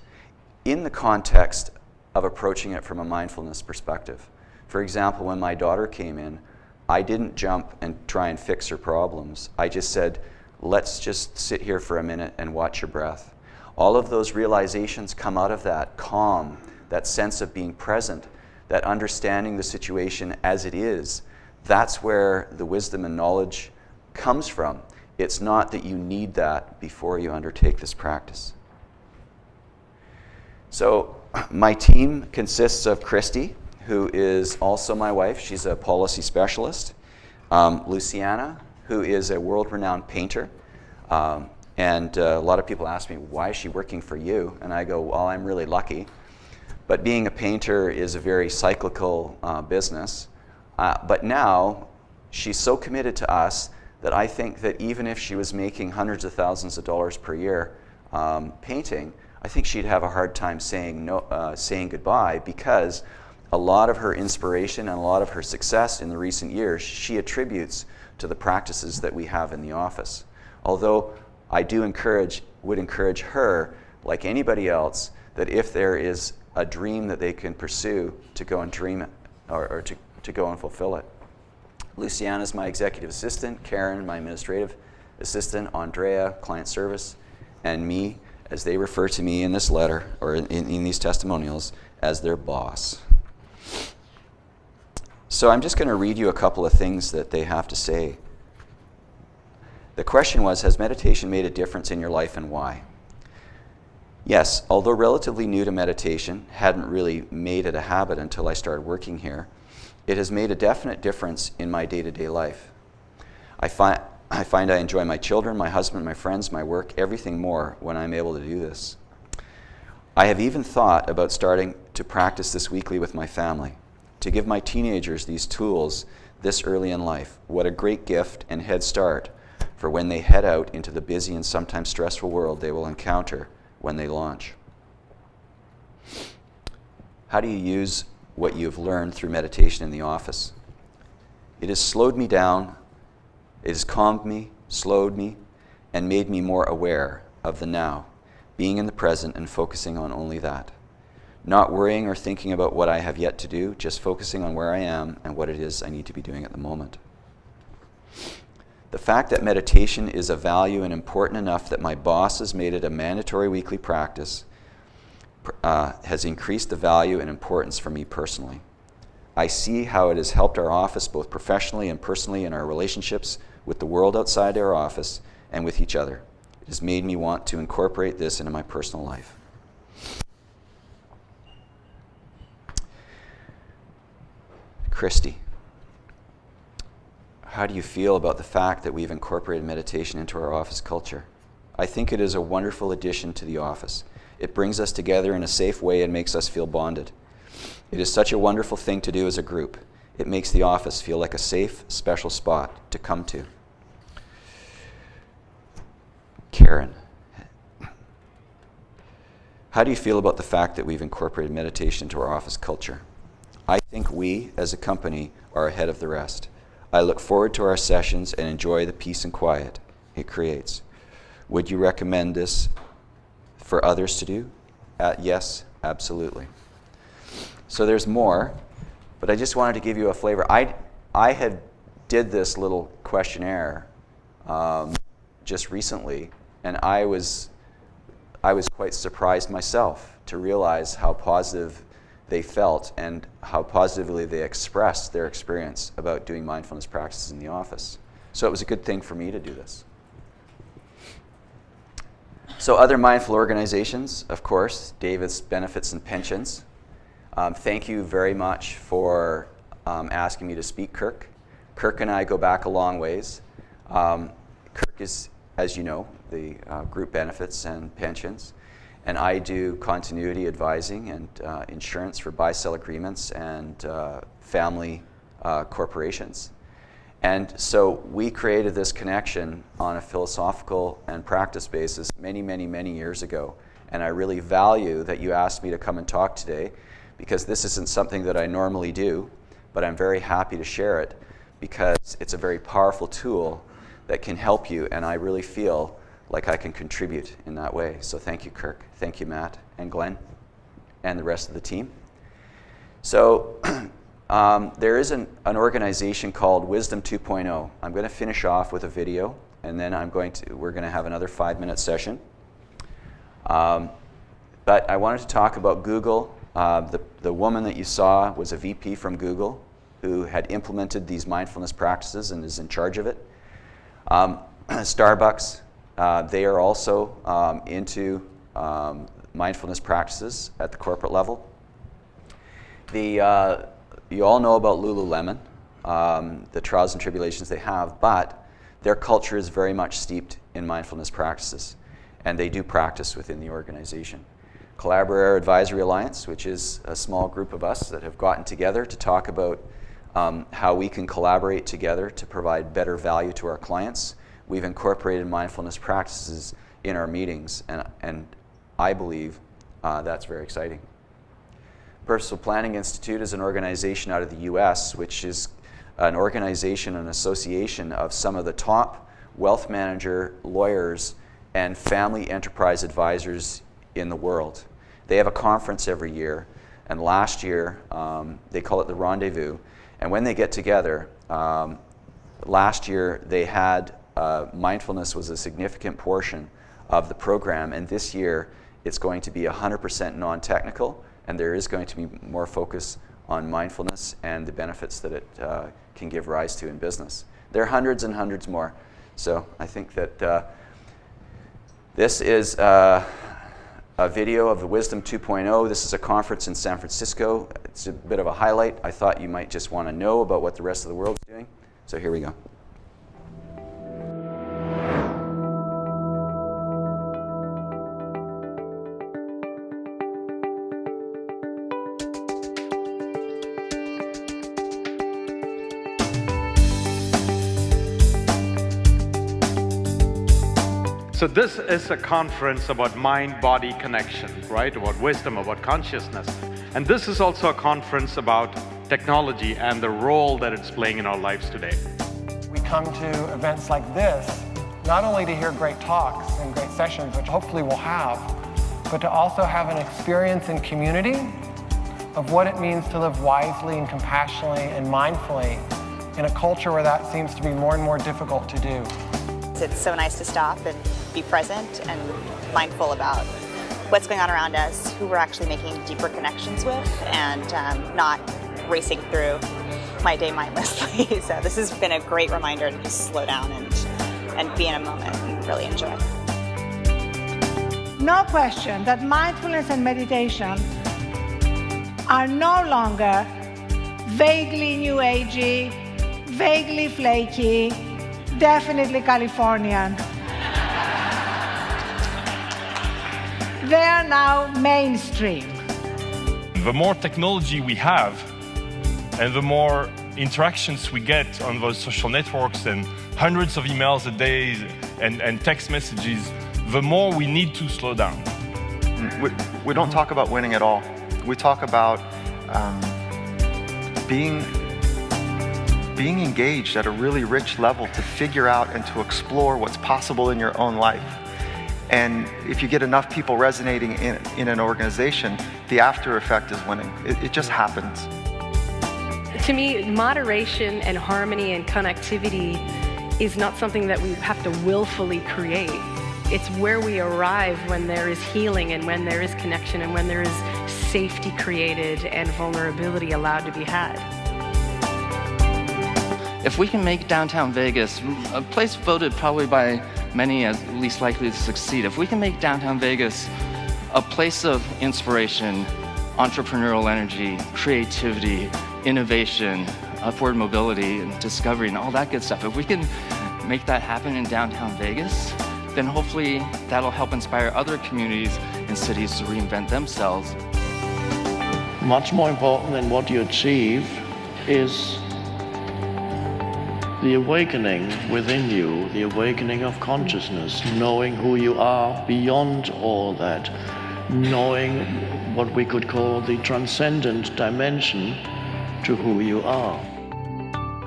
in the context of approaching it from a mindfulness perspective. For example, when my daughter came in, I didn't jump and try and fix her problems. I just said, let's just sit here for a minute and watch your breath. All of those realizations come out of that calm, that sense of being present, that understanding the situation as it is. That's where the wisdom and knowledge comes from. It's not that you need that before you undertake this practice. So my team consists of Christy, who is also my wife. She's a policy specialist. Luciana, who is a world-renowned painter. And a lot of people ask me, why is she working for you? And I go, well, I'm really lucky. But being a painter is a very cyclical business. But now she's so committed to us that I think that even if she was making hundreds of thousands of dollars per year painting, I think she'd have a hard time saying goodbye, because a lot of her inspiration and a lot of her success in the recent years she attributes to the practices that we have in the office. Although I would encourage her, like anybody else, that if there is a dream that they can pursue, to go and dream it, or to go and fulfill it. Luciana's my executive assistant, Karen, my administrative assistant, Andrea, client service, and me, as they refer to me in this letter, or in these testimonials, as their boss. So I'm just going to read you a couple of things that they have to say. The question was, has meditation made a difference in your life, and why? Yes, although relatively new to meditation, hadn't really made it a habit until I started working here, It has made a definite difference in my day-to-day life. I find I enjoy my children, my husband, my friends, my work, everything more when I'm able to do this. I have even thought about starting to practice this weekly with my family, to give my teenagers these tools this early in life. What a great gift and head start for when they head out into the busy and sometimes stressful world they will encounter when they launch. How do you use what you've learned through meditation in the office? It has slowed me down, it has calmed me, slowed me, and made me more aware of the now, being in the present and focusing on only that. Not worrying or thinking about what I have yet to do, just focusing on where I am and what it is I need to be doing at the moment. The fact that meditation is of value and important enough that my boss has made it a mandatory weekly practice has increased the value and importance for me personally. I see how it has helped our office both professionally and personally in our relationships with the world outside our office and with each other. It has made me want to incorporate this into my personal life. Christy, how do you feel about the fact that we've incorporated meditation into our office culture? I think it is a wonderful addition to the office. It brings us together in a safe way and makes us feel bonded. It is such a wonderful thing to do as a group. It makes the office feel like a safe, special spot to come to. Karen, how do you feel about the fact that we've incorporated meditation into our office culture? I think we, as a company, are ahead of the rest. I look forward to our sessions and enjoy the peace and quiet it creates. Would you recommend this for others to do? Yes, absolutely. So there's more, but I just wanted to give you a flavor. I had did this little questionnaire just recently, and I was quite surprised myself to realize how positive they felt and how positively they expressed their experience about doing mindfulness practices in the office. So it was a good thing for me to do this. So other mindful organizations, of course, Davis Benefits and Pensions. Thank you very much for asking me to speak, Kirk. Kirk and I go back a long ways. Kirk is, as you know, the group benefits and pensions. And I do continuity advising and insurance for buy-sell agreements and family corporations. And so we created this connection on a philosophical and practice basis many, many, many years ago. And I really value that you asked me to come and talk today, because this isn't something that I normally do, but I'm very happy to share it because it's a very powerful tool that can help you, and I really feel like I can contribute in that way. So thank you, Kirk. Thank you, Matt and Glenn and the rest of the team. So there is an organization called Wisdom 2.0. I'm going to finish off with a video, and then we're going to have another 5-minute session. But I wanted to talk about Google. The woman that you saw was a VP from Google who had implemented these mindfulness practices and is in charge of it. Starbucks, they are also into mindfulness practices at the corporate level. You all know about Lululemon, the trials and tribulations they have, but their culture is very much steeped in mindfulness practices, and they do practice within the organization. Collaborator Advisory Alliance, which is a small group of us that have gotten together to talk about how we can collaborate together to provide better value to our clients. We've incorporated mindfulness practices in our meetings, and I believe that's very exciting. Purposeful Planning Institute is an organization out of the US, which is an organization, an association of some of the top wealth manager, lawyers, and family enterprise advisors in the world. They have a conference every year, and last year they call it the Rendezvous. And when they get together, last year they had mindfulness was a significant portion of the program, and this year it's going to be 100% non-technical, and there is going to be more focus on mindfulness and the benefits that it can give rise to in business. There are hundreds and hundreds more. So I think that this is a video of the Wisdom 2.0. This is a conference in San Francisco. It's a bit of a highlight. I thought you might just want to know about what the rest of the world's doing. So here we go. So this is a conference about mind-body connection, right? About wisdom, about consciousness. And this is also a conference about technology and the role that it's playing in our lives today. We come to events like this, not only to hear great talks and great sessions, which hopefully we'll have, but to also have an experience in community of what it means to live wisely and compassionately and mindfully in a culture where that seems to be more and more difficult to do. It's so nice to stop and be present and mindful about what's going on around us, who we're actually making deeper connections with, and not racing through my day mindlessly. So this has been a great reminder to just slow down and be in a moment and really enjoy. No question that mindfulness and meditation are no longer vaguely new agey, vaguely flaky, definitely Californian. They are now mainstream. The more technology we have and the more interactions we get on those social networks and hundreds of emails a day and text messages, the more we need to slow down. We don't talk about winning at all. We talk about being engaged at a really rich level to figure out and to explore what's possible in your own life. And if you get enough people resonating in an organization, the after effect is winning. It just happens. To me, moderation and harmony and connectivity is not something that we have to willfully create. It's where we arrive when there is healing and when there is connection and when there is safety created and vulnerability allowed to be had. If we can make downtown Vegas, a place voted probably by many as least likely to succeed, if we can make downtown Vegas a place of inspiration, entrepreneurial energy, creativity, innovation, upward mobility, and discovery, and all that good stuff, if we can make that happen in downtown Vegas, then hopefully that'll help inspire other communities and cities to reinvent themselves. Much more important than what you achieve is the awakening within you, the awakening of consciousness, knowing who you are beyond all that, knowing what we could call the transcendent dimension to who you are.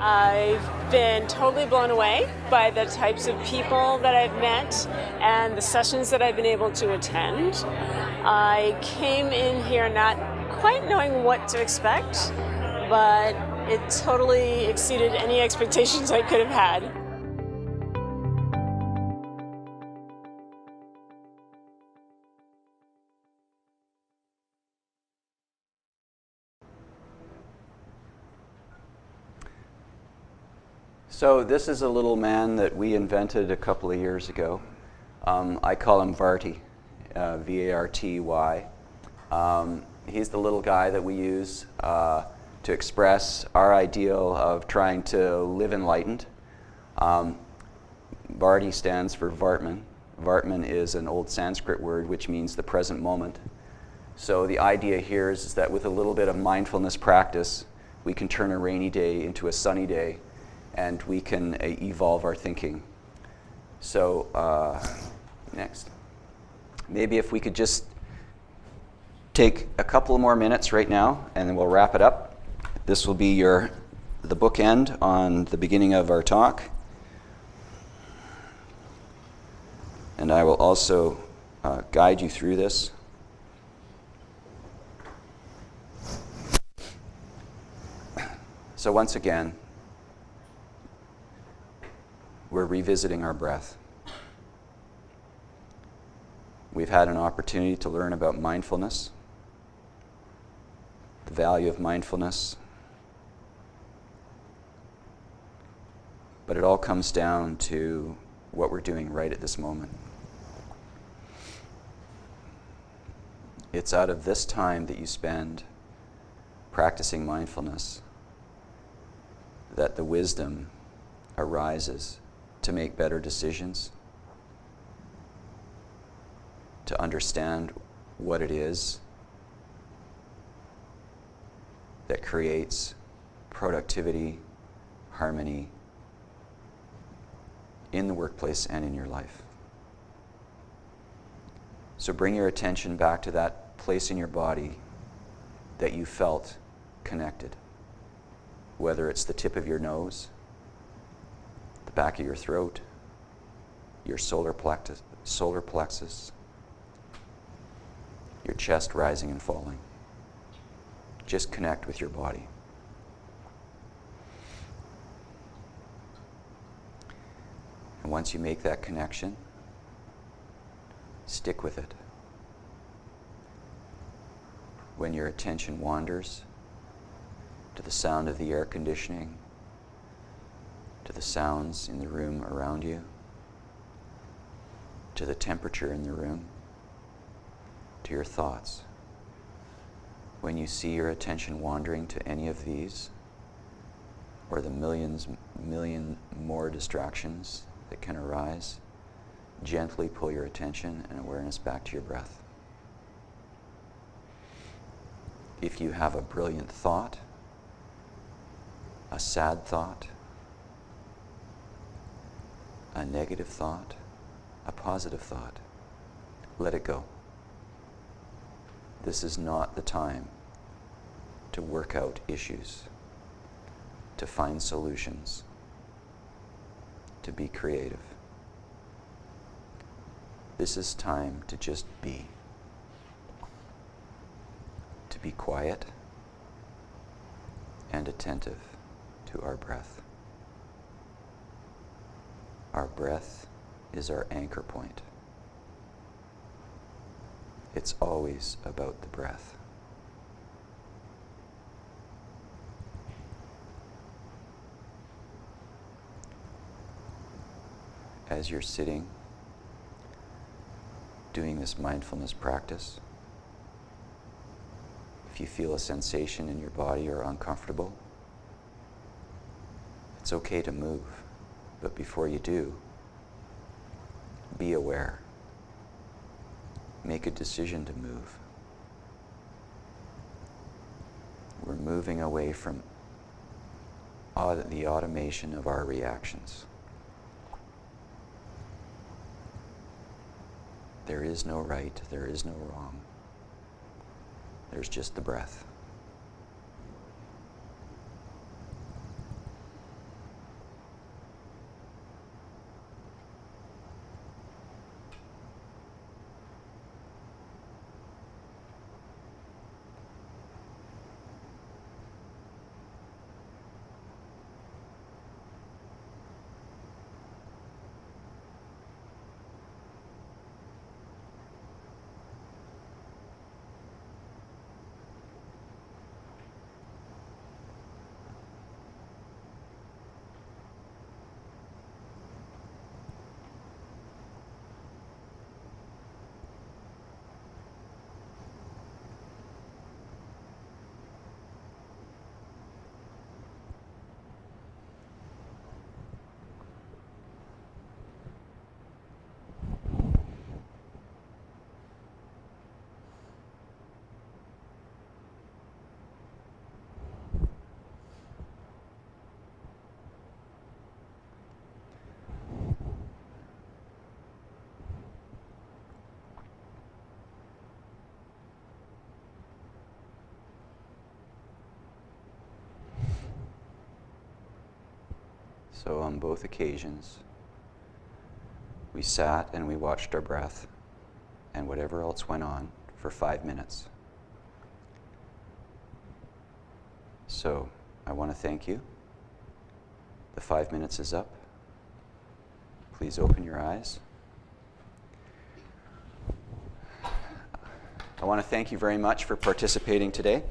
I've been totally blown away by the types of people that I've met and the sessions that I've been able to attend. I came in here not quite knowing what to expect, but it totally exceeded any expectations I could have had. So this is a little man that we invented a couple of years ago. I call him Varty, V-A-R-T-Y. He's the little guy that we use to express our ideal of trying to live enlightened. Varty stands for Vartman. Vartman is an old Sanskrit word which means the present moment. So the idea here is that with a little bit of mindfulness practice, we can turn a rainy day into a sunny day, and we can evolve our thinking. So next. Maybe if we could just take a couple more minutes right now, and then we'll wrap it up. This will be the bookend on the beginning of our talk. And I will also guide you through this. So once again, we're revisiting our breath. We've had an opportunity to learn about mindfulness, the value of mindfulness, but it all comes down to what we're doing right at this moment. It's out of this time that you spend practicing mindfulness that the wisdom arises to make better decisions, to understand what it is that creates productivity, harmony in the workplace and in your life. So bring your attention back to that place in your body that you felt connected, whether it's the tip of your nose, the back of your throat, your solar plexus, your chest rising and falling. Just connect with your body. And once you make that connection, stick with it. When your attention wanders to the sound of the air conditioning, to the sounds in the room around you, to the temperature in the room, to your thoughts. When you see your attention wandering to any of these, or the million more distractions that can arise, gently pull your attention and awareness back to your breath. If you have a brilliant thought, a sad thought, a negative thought, a positive thought, let it go. This is not the time to work out issues, to find solutions, to be creative. This is time to just be. To be quiet and attentive to our breath. Our breath is our anchor point. It's always about the breath. As you're sitting, doing this mindfulness practice, if you feel a sensation in your body or uncomfortable, it's okay to move, but before you do, be aware. Make a decision to move. We're moving away from the automation of our reactions. There is no right, there is no wrong. There's just the breath. So on both occasions, we sat and we watched our breath and whatever else went on for 5 minutes. So I want to thank you. The 5 minutes is up. Please open your eyes. I want to thank you very much for participating today.